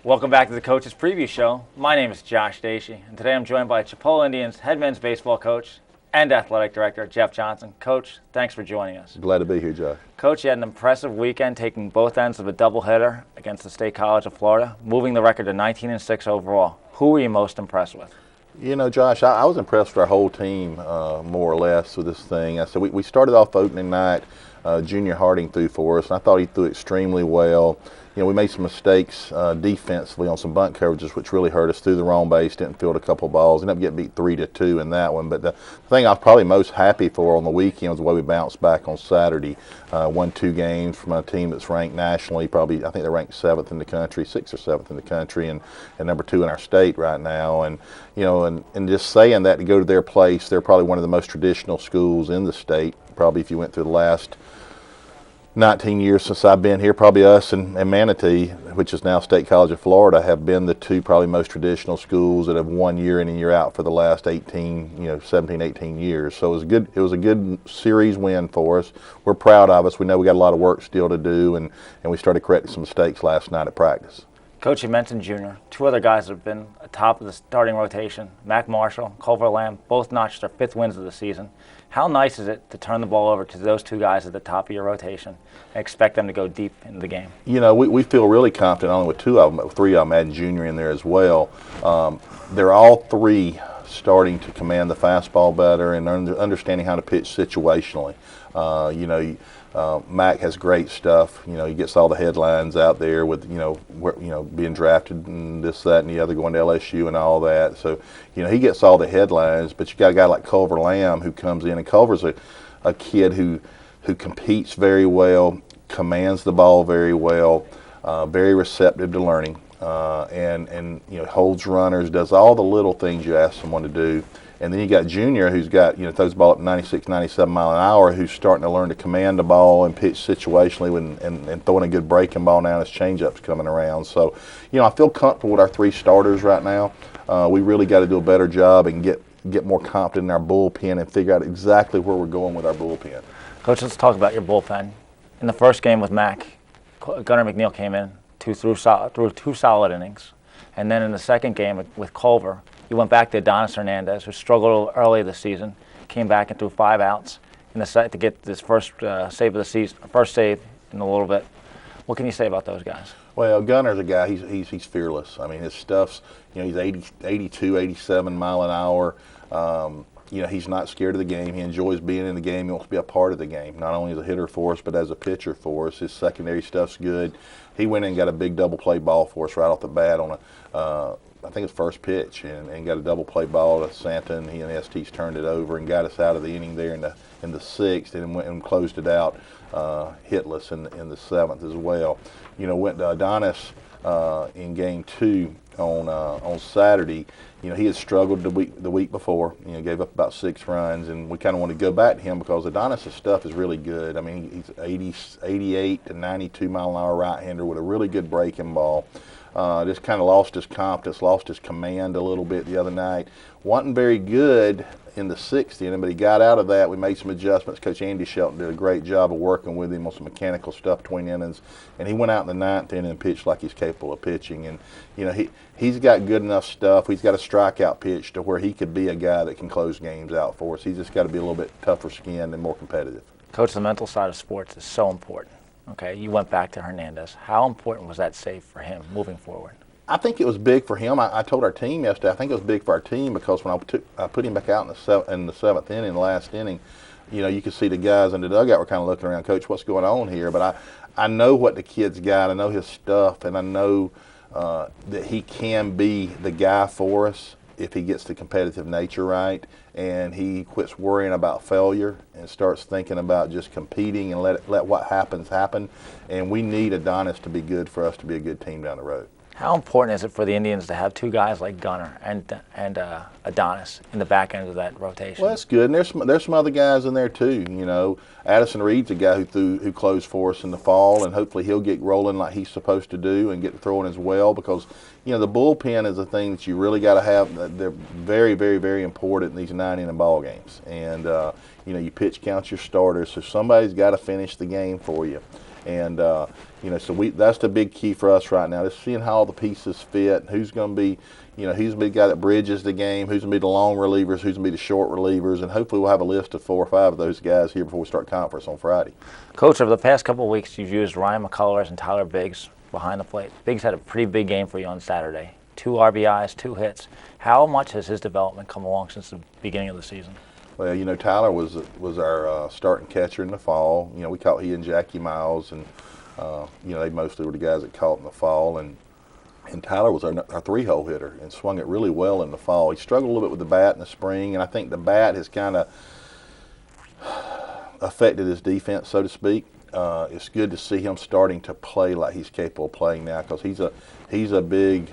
Welcome back to the Coach's Preview Show. My name is Josh Dacey, and today I'm joined by Chipola Indians head men's baseball coach and athletic director Jeff Johnson. Coach, thanks for joining us. Glad to be here, Josh. Coach, you had an impressive weekend taking both ends of a doubleheader against the State College of Florida, moving the record to 19-6 overall. Who were you most impressed with? You know, Josh, I was impressed with our whole team, more or less, with this thing. So we started off opening night. Junior Harding threw for us, and I thought he threw extremely well. You know, we made some mistakes defensively on some bunt coverages, which really hurt us. Threw the wrong base, didn't field a couple balls, ended up getting beat 3-2 in that one. But the thing I was probably most happy for on the weekend was the way we bounced back on Saturday. Won 2 games from a team that's ranked nationally. Probably, I think they're ranked 7th in the country, 6th or 7th in the country, and number 2 in our state right now. And you know, and just saying that, to go to their place, they're probably one of the most traditional schools in the state. Probably if you went through the last 19 years since I've been here, probably us and Manatee, which is now State College of Florida, have been the 2 probably most traditional schools that have won year in and year out for the last 17, 18 years. So it was a good series win for us. We're proud of us. We know we got a lot of work still to do, and we started correcting some mistakes last night at practice. Coach, you mentioned Junior. 2 other guys that have been atop of the starting rotation, Mac Marshall, Culver Lamb, both notched their 5th wins of the season. How nice is it to turn the ball over to those 2 guys at the top of your rotation and expect them to go deep into the game? You know, we feel really confident, only with 2 of them, but 3 of them, adding Junior in there as well. They're all 3 starting to command the fastball better and understanding how to pitch situationally. Mac has great stuff. You know, he gets all the headlines out there with, being drafted and this, that, and the other, going to LSU and all that. So, he gets all the headlines, but you got a guy like Culver Lamb who comes in, and Culver's a kid who competes very well, commands the ball very well, very receptive to learning, and holds runners, does all the little things you ask someone to do. And then you got Junior, who's got, throws the ball up 96, 97 mile an hour, who's starting to learn to command the ball and pitch situationally and throwing a good breaking ball now as changeup's coming around. So, I feel comfortable with our 3 starters right now. We really got to do a better job and get more confident in our bullpen and figure out exactly where we're going with our bullpen. Coach, let's talk about your bullpen. In the first game with Mac, Gunnar McNeil came in, threw 2 solid innings. And then in the second game with Culver, you went back to Adonis Hernandez, who struggled early this season, came back and threw 5 outs in the set to get this first save of the season, first save in a little bit. What can you say about those guys? Well, Gunner's a guy, he's fearless. I mean, his stuff's, he's 82, 87 mile an hour. He's not scared of the game. He enjoys being in the game. He wants to be a part of the game, not only as a hitter for us, but as a pitcher for us. His secondary stuff's good. He went in and got a big double play ball for us right off the bat on I think it's first pitch, and got a double play ball to Santa, and he and Estes turned it over and got us out of the inning there in the 6th, and went and closed it out hitless in the 7th as well. Went to Adonis in game 2 on Saturday. He had struggled the week before. Gave up about 6 runs, and we kind of want to go back to him because Adonis' stuff is really good. I mean, he's 88 to 92 mile an hour right-hander with a really good breaking ball. Just kind of lost his confidence, lost his command a little bit the other night. Wasn't very good in the 6th inning, but he got out of that. We made some adjustments. Coach Andy Shelton did a great job of working with him on some mechanical stuff between innings, and he went out in the 9th inning and pitched like he's capable of pitching. And he's got good enough stuff. He's got a strikeout pitch to where he could be a guy that can close games out for us. He's just got to be a little bit tougher skinned and more competitive. Coach, the mental side of sports is so important. Okay, you went back to Hernandez. How important was that save for him moving forward? I think it was big for him. I told our team yesterday, I think it was big for our team because when I put him back out in the 7th inning, the last inning, you could see the guys in the dugout were kind of looking around, Coach, what's going on here? But I know what the kid's got. I know his stuff, and I know that he can be the guy for us if he gets the competitive nature right and he quits worrying about failure and starts thinking about just competing and let what happens happen. And we need Adonis to be good for us to be a good team down the road. How important is it for the Indians to have 2 guys like Gunnar and Adonis in the back end of that rotation? Well, that's good. And there's some other guys in there too. Addison Reed's a guy who closed for us in the fall, and hopefully he'll get rolling like he's supposed to do and get throwing as well because the bullpen is a thing that you really got to have. They're very, very, very important in these 9-inning ball games. And you pitch count your starters, so somebody's got to finish the game for you. And so that's the big key for us right now. Just seeing how all the pieces fit, who's going to be, who's going to be the guy that bridges the game, who's going to be the long relievers, who's going to be the short relievers, and hopefully we'll have a list of 4 or 5 of those guys here before we start conference on Friday. Coach, over the past couple of weeks, you've used Ryan McCullers and Tyler Biggs behind the plate. Biggs had a pretty big game for you on Saturday. 2 RBIs, 2 hits. How much has his development come along since the beginning of the season? Well, Tyler was our starting catcher in the fall. We caught he and Jackie Miles, and they mostly were the guys that caught in the fall. And Tyler was our 3-hole hitter and swung it really well in the fall. He struggled a little bit with the bat in the spring, and I think the bat has kind of affected his defense, so to speak. It's good to see him starting to play like he's capable of playing now, because he's a big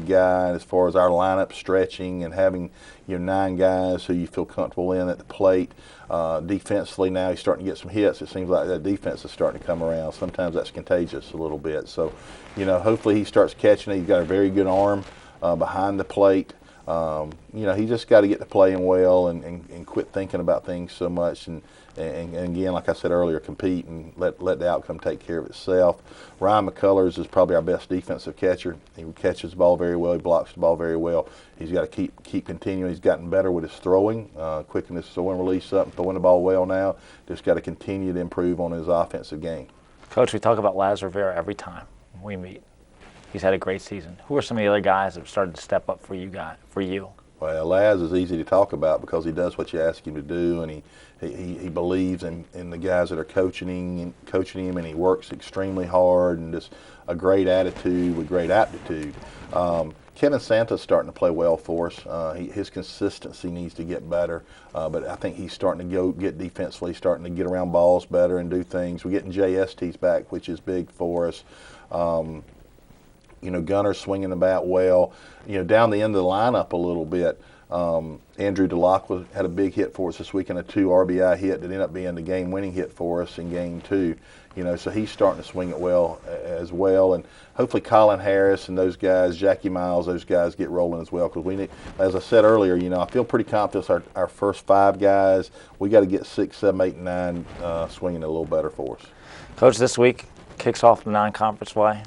guy. And as far as our lineup stretching and having 9 guys who you feel comfortable in at the plate, defensively now he's starting to get some hits. It seems like that defense is starting to come around. Sometimes that's contagious a little bit. So, hopefully he starts catching it. He's got a very good arm behind the plate. He just got to get to playing well and quit thinking about things so much, and again, like I said earlier, compete and let the outcome take care of itself. Ryan McCullers is probably our best defensive catcher. He catches the ball very well. He blocks the ball very well. He's got to keep continuing. He's gotten better with his throwing, quickening his throwing release up and throwing the ball well now. Just got to continue to improve on his offensive game. Coach, we talk about Laz Rivera every time we meet. He's had a great season. Who are some of the other guys that have started to step up for you? Well, Laz is easy to talk about because he does what you ask him to do, and he believes in the guys that are coaching him, and he works extremely hard and just a great attitude with great aptitude. Kevin Santa's starting to play well for us. His consistency needs to get better, but I think he's starting to get defensively, starting to get around balls better and do things. We're getting JSTs back, which is big for us. Gunner's swinging the bat well. Down the end of the lineup a little bit, Andrew DeLocke had a big hit for us this weekend, a 2 RBI hit that ended up being the game-winning hit for us in Game 2. So he's starting to swing it well as well. And hopefully Colin Harris and those guys, Jackie Miles, those guys get rolling as well. Because we need, as I said earlier, I feel pretty confident our first 5 guys, we got to get 6, 7, 8, and 9 swinging a little better for us. Coach, this week kicks off the non-conference play.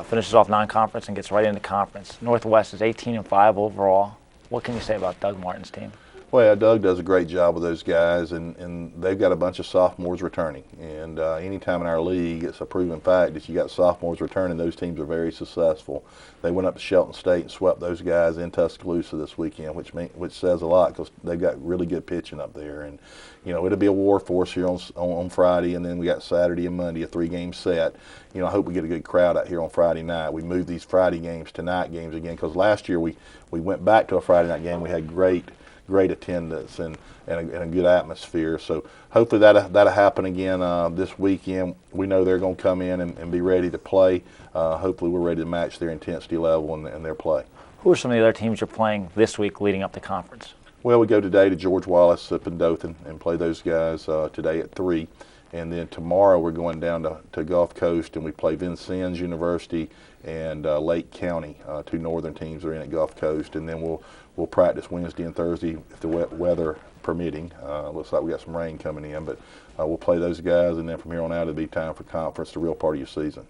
Finishes off non-conference and gets right into conference. Northwest is 18-5 overall. What can you say about Doug Martin's team? Well, Doug does a great job with those guys, and they've got a bunch of sophomores returning. And anytime in our league, it's a proven fact that you got sophomores returning, those teams are very successful. They went up to Shelton State and swept those guys in Tuscaloosa this weekend, which says a lot because they've got really good pitching up there. And it'll be a war for us here on Friday, and then we got Saturday and Monday, a 3-game set. I hope we get a good crowd out here on Friday night. We moved these Friday games to night games again because last year we went back to a Friday night game. We had great attendance and a good atmosphere. So hopefully that'll happen again this weekend. We know they're going to come in and be ready to play. Hopefully we're ready to match their intensity level and their play. Who are some of the other teams you're playing this week leading up to conference? Well, we go today to George Wallace up in Dothan and play those guys today at 3. And then tomorrow we're going down to Gulf Coast and we play Vincennes University and Lake County. 2 northern teams are in at Gulf Coast. And then we'll practice Wednesday and Thursday if the weather permitting. Looks like we got some rain coming in, but we'll play those guys, and then from here on out it'll be time for conference, the real part of your season.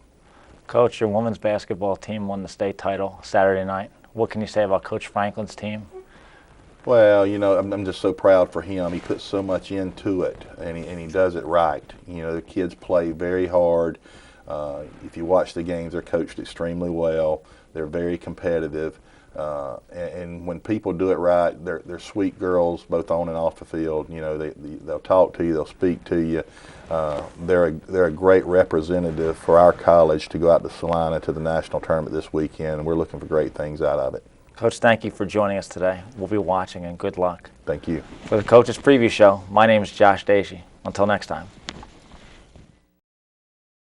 Coach, your women's basketball team won the state title Saturday night. What can you say about Coach Franklin's team? Well, I'm just so proud for him. He puts so much into it, and he does it right. The kids play very hard. If you watch the games, they're coached extremely well. They're very competitive. And when people do it right, they're sweet girls, both on and off the field. They'll talk to you, they'll speak to you. They're a great representative for our college to go out to Salina to the national tournament this weekend, and we're looking for great things out of it. Coach, thank you for joining us today. We'll be watching, and good luck. Thank you. For the Coach's Preview Show, my name is Josh Dacey. Until next time.